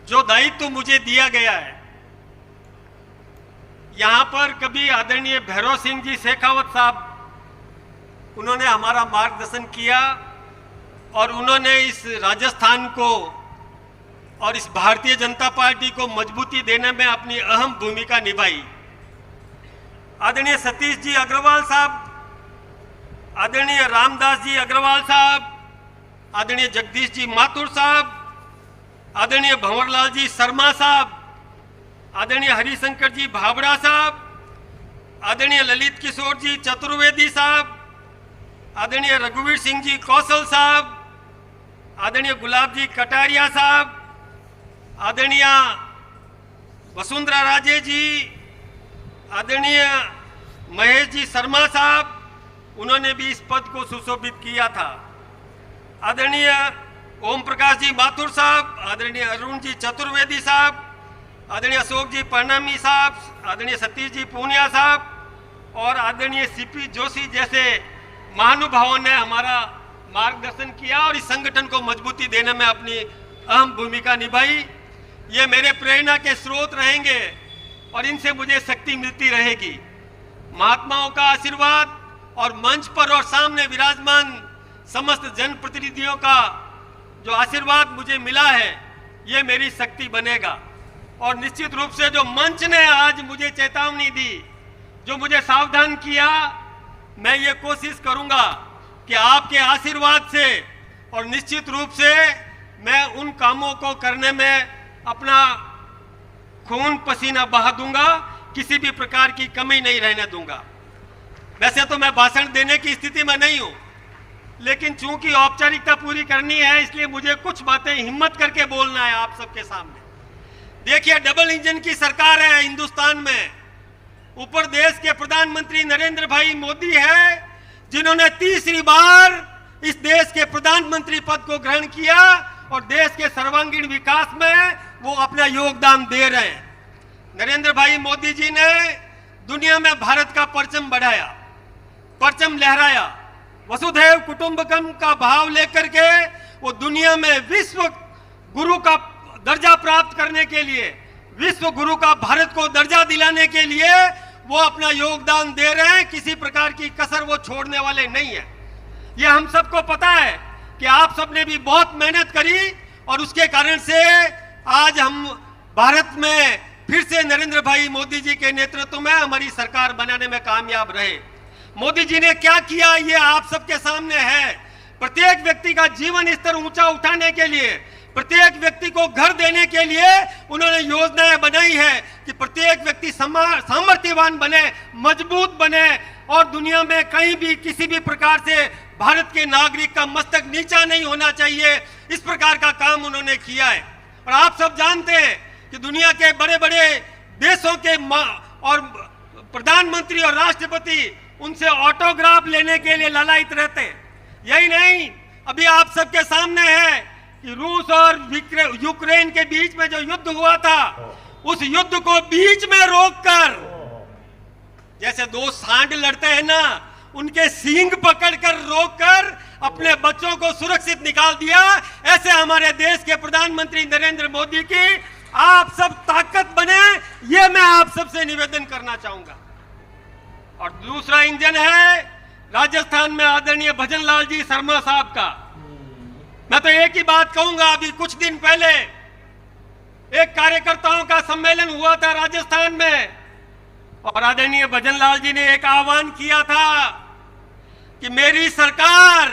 जो दायित्व मुझे दिया गया है, यहाँ पर कभी आदरणीय भैरव सिंह जी शेखावत साहब, उन्होंने हमारा मार्गदर्शन किया और उन्होंने इस राजस्थान को और इस भारतीय जनता पार्टी को मजबूती देने में अपनी अहम भूमिका निभाई। आदरणीय सतीश जी अग्रवाल साहब, आदरणीय रामदास जी अग्रवाल साहब, आदरणीय जगदीश जी माथुर साहब, आदरणीय भंवरलाल जी शर्मा साहब, आदरणीय हरिशंकर जी भाबड़ा साहब, आदरणीय ललित किशोर जी चतुर्वेदी साहब, आदरणीय रघुवीर सिंह जी कौशल साहब, आदरणीय गुलाब जी कटारिया साहब, आदरणीय वसुंधरा राजे जी, आदरणीय महेश जी शर्मा साहब, उन्होंने भी इस पद को सुशोभित किया था। आदरणीय ओम प्रकाश जी माथुर साहब, आदरणीय अरुण जी चतुर्वेदी साहब, आदरणीय अशोक जी परनामी साहब, आदरणीय सतीश जी पूनिया साहब और आदरणीय सीपी जोशी जैसे महानुभावों ने हमारा मार्गदर्शन किया और इस संगठन को मजबूती देने में अपनी अहम भूमिका निभाई। ये मेरे प्रेरणा के स्रोत रहेंगे और इनसे मुझे शक्ति मिलती रहेगी। महात्माओं का आशीर्वाद और मंच पर और सामने विराजमान समस्त जनप्रतिनिधियों का जो आशीर्वाद मुझे मिला है, ये मेरी शक्ति बनेगा। और निश्चित रूप से जो मंच ने आज मुझे चेतावनी दी, जो मुझे सावधान किया, मैं ये कोशिश करूंगा कि आपके आशीर्वाद से और निश्चित रूप से मैं उन कामों को करने में अपना खून पसीना बहा दूंगा, किसी भी प्रकार की कमी नहीं रहने दूंगा। वैसे तो मैं भाषण देने की स्थिति में नहीं हूं, लेकिन चूंकि औपचारिकता पूरी करनी है, इसलिए मुझे कुछ बातें हिम्मत करके बोलना है आप सबके सामने। देखिए, डबल इंजन की सरकार है हिंदुस्तान में। ऊपर देश के प्रधानमंत्री नरेंद्र भाई मोदी है, जिन्होंने तीसरी बार इस देश के प्रधानमंत्री पद को ग्रहण किया और देश के सर्वांगीण विकास में वो अपना योगदान दे रहे हैं। नरेंद्र भाई मोदी जी ने दुनिया में भारत का परचम बढ़ाया, परचम लहराया। वसुधैव कुटुंबकम का भाव लेकर के वो दुनिया में विश्व गुरु का दर्जा प्राप्त करने के लिए, विश्व गुरु का भारत को दर्जा दिलाने के लिए वो अपना योगदान दे रहे हैं। किसी प्रकार की कसर वो छोड़ने वाले नहीं है। ये हम सबको पता है कि आप सबने भी बहुत मेहनत करी और उसके कारण से आज हम भारत में फिर से नरेंद्र भाई मोदी जी के नेतृत्व में हमारी सरकार बनाने में कामयाब रहे। मोदी जी ने क्या किया, ये आप सबके सामने है। प्रत्येक व्यक्ति का जीवन स्तर ऊंचा उठाने के लिए, प्रत्येक व्यक्ति को घर देने के लिए उन्होंने योजनाएं बनाई है कि प्रत्येक व्यक्ति सामर्थ्यवान बने, मजबूत बने और दुनिया में कहीं भी किसी भी प्रकार से भारत के नागरिक का मस्तक नीचा नहीं होना चाहिए। इस प्रकार का काम उन्होंने किया है। और आप सब जानते हैं कि दुनिया के बड़े बड़े देशों के और प्रधानमंत्री और राष्ट्रपति उनसे ऑटोग्राफ लेने के लिए ललायित रहते हैं। यही नहीं, अभी आप सबके सामने है कि रूस और यूक्रेन के बीच में जो युद्ध हुआ था, उस युद्ध को बीच में रोककर, जैसे दो सांड लड़ते हैं ना, उनके सींग पकड़कर रोककर अपने बच्चों को सुरक्षित निकाल दिया। ऐसे हमारे देश के प्रधानमंत्री नरेंद्र मोदी की आप सब ताकत बने, ये मैं आप सबसे निवेदन करना चाहूंगा। और दूसरा इंजन है राजस्थान में आदरणीय भजन लाल जी शर्मा साहब का। मैं तो एक ही बात कहूंगा, अभी कुछ दिन पहले एक कार्यकर्ताओं का सम्मेलन हुआ था राजस्थान में और आदरणीय भजन लाल जी ने एक आह्वान किया था कि मेरी सरकार,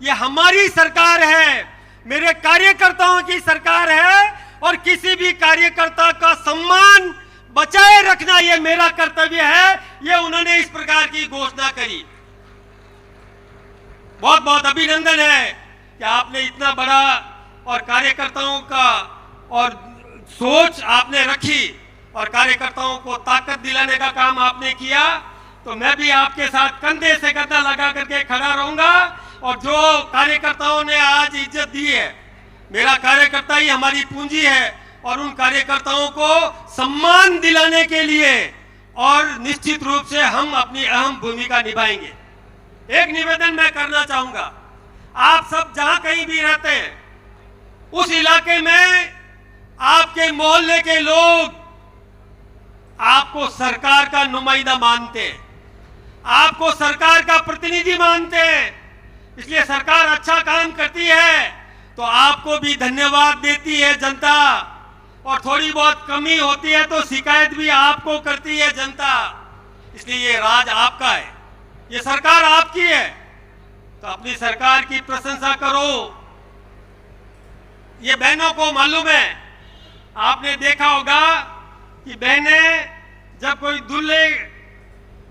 ये हमारी सरकार है, मेरे कार्यकर्ताओं की सरकार है और किसी भी कार्यकर्ता का सम्मान बचाए रखना ये मेरा कर्तव्य है। ये उन्होंने इस प्रकार की घोषणा करी। बहुत बहुत अभिनंदन है कि आपने इतना बड़ा और कार्यकर्ताओं का और सोच आपने रखी और कार्यकर्ताओं को ताकत दिलाने का काम आपने किया। तो मैं भी आपके साथ कंधे से कंधा लगा करके खड़ा रहूंगा। और जो कार्यकर्ताओं ने आज इज्जत दी है, मेरा कार्यकर्ता ही हमारी पूंजी है और उन कार्यकर्ताओं को सम्मान दिलाने के लिए और निश्चित रूप से हम अपनी अहम भूमिका निभाएंगे। एक निवेदन मैं करना चाहूंगा, आप सब जहां कहीं भी रहते हैं, उस इलाके में आपके कई मोहल्ले के लोग आपको सरकार का नुमाइंदा मानते हैं, आपको सरकार का प्रतिनिधि मानते हैं, इसलिए सरकार अच्छा काम करती है तो आपको भी धन्यवाद देती है जनता, और थोड़ी बहुत कमी होती है तो शिकायत भी आपको करती है जनता। इसलिए ये राज आपका है, ये सरकार आपकी है, तो अपनी सरकार की प्रशंसा करो। ये बहनों को मालूम है, आपने देखा होगा कि बहनें जब कोई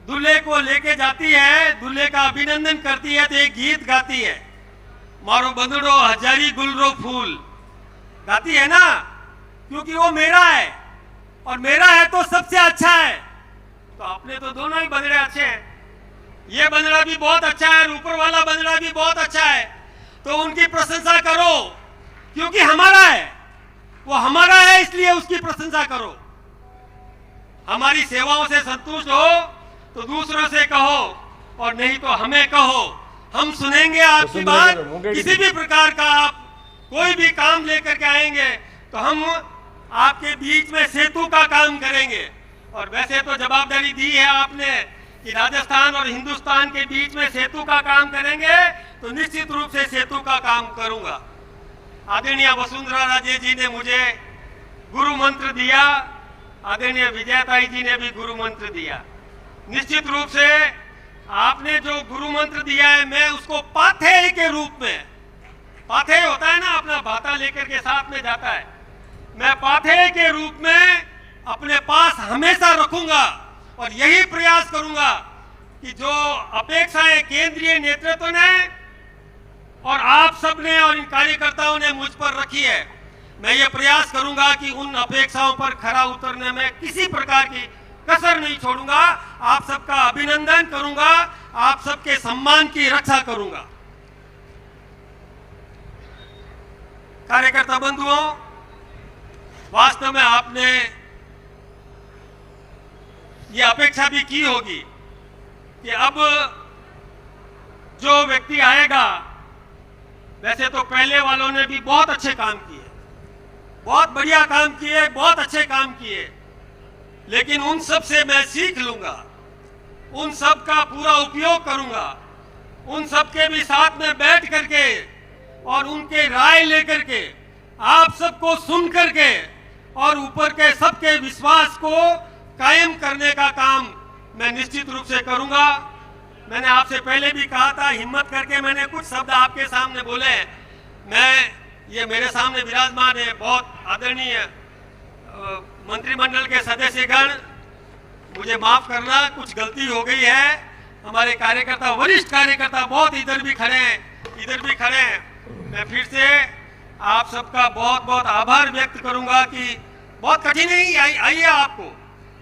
दूल्हे को लेके जाती है, दूल्हे का अभिनंदन करती है तो एक गीत गाती है, मारो बंदड़ो हजारी गुलरो फूल, गाती है ना, क्योंकि वो मेरा है और मेरा है तो सबसे अच्छा है। तो अपने तो दोनों ही बंदड़े अच्छे हैं, ये बंदड़ा भी बहुत अच्छा है और ऊपर वाला बंदड़ा भी बहुत अच्छा है, तो उनकी प्रशंसा करो, क्योंकि हमारा है, वो हमारा है इसलिए उसकी प्रशंसा करो। हमारी सेवाओं से संतुष्ट हो तो दूसरों से कहो, और नहीं तो हमें कहो, हम सुनेंगे आपकी बात। किसी भी प्रकार का आप कोई भी काम लेकर के आएंगे तो हम आपके बीच में सेतु का काम करेंगे। और वैसे तो जवाबदारी दी है आपने कि राजस्थान और हिंदुस्तान के बीच में सेतु का काम करेंगे, तो निश्चित रूप से सेतु का काम करूंगा। आदरणीय वसुंधरा राजे जी ने मुझे गुरु मंत्र दिया, आदरणीय विजयताई जी ने भी गुरु मंत्र दिया। निश्चित रूप से आपने जो गुरु मंत्र दिया है, मैं उसको पाथेय के रूप में, पाथेय होता है ना, अपना भाता लेकर के साथ में जाता है, मैं पाथेय के रूप में अपने पास हमेशा रखूंगा और यही प्रयास करूंगा कि जो अपेक्षाएं केंद्रीय नेतृत्व ने और आप सब ने और इन कार्यकर्ताओं ने मुझ पर रखी है, मैं ये प्रयास करूंगा कि उन अपेक्षाओं पर खरा उतरने में किसी प्रकार की कसर नहीं छोड़ूंगा। आप सबका अभिनंदन करूंगा, आप सबके सम्मान की रक्षा करूंगा। कार्यकर्ता बंधुओं, वास्तव में आपने ये अपेक्षा भी की होगी कि अब जो व्यक्ति आएगा, वैसे तो पहले वालों ने भी बहुत अच्छे काम किए, बहुत बढ़िया काम किए, बहुत अच्छे काम किए, लेकिन उन सब से मैं सीख लूंगा, उन सब का पूरा उपयोग करूंगा, उन सब के भी साथ में बैठ करके और उनके राय लेकर के आप सबको सुन करके और ऊपर के सबके विश्वास को कायम करने का काम मैं निश्चित रूप से करूंगा। मैंने आपसे पहले भी कहा था, हिम्मत करके मैंने कुछ शब्द आपके सामने बोले। मैं ये मेरे सामने विराजमान है बहुत आदरणीय मंत्रिमंडल के सदस्यगण, मुझे माफ करना, कुछ गलती हो गई है। हमारे कार्यकर्ता, वरिष्ठ कार्यकर्ता बहुत इधर भी खड़े हैं, इधर भी खड़े हैं। मैं फिर से आप सबका बहुत बहुत आभार व्यक्त करूंगा कि बहुत कठिनाई आई है आपको,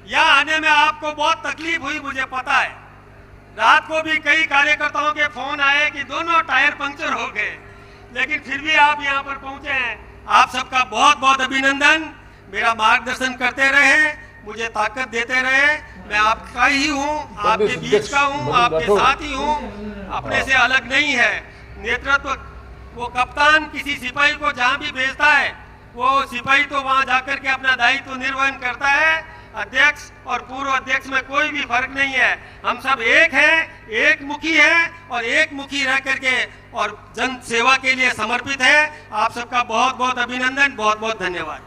यहाँ आने में आपको बहुत तकलीफ हुई, मुझे पता है। रात को भी कई कार्यकर्ताओं के फोन आए कि दोनों टायर पंक्चर हो गए, लेकिन फिर भी आप यहाँ पर पहुंचे हैं। आप सबका बहुत बहुत अभिनंदन। मेरा मार्गदर्शन करते रहे, मुझे ताकत देते रहे। मैं आपका ही हूँ, आपके बीच का हूँ, आपके साथ ही हूँ, अपने से अलग नहीं है। नेतृत्व, वो कप्तान किसी सिपाही को जहाँ भी भेजता है, वो सिपाही तो वहाँ जाकर के अपना दायित्व निर्वहन करता है। अध्यक्ष और पूर्व अध्यक्ष में कोई भी फर्क नहीं है, हम सब एक हैं, एक मुखी हैं और एक मुखी रह करके और जन सेवा के लिए समर्पित है। आप सबका बहुत बहुत अभिनंदन, बहुत बहुत धन्यवाद।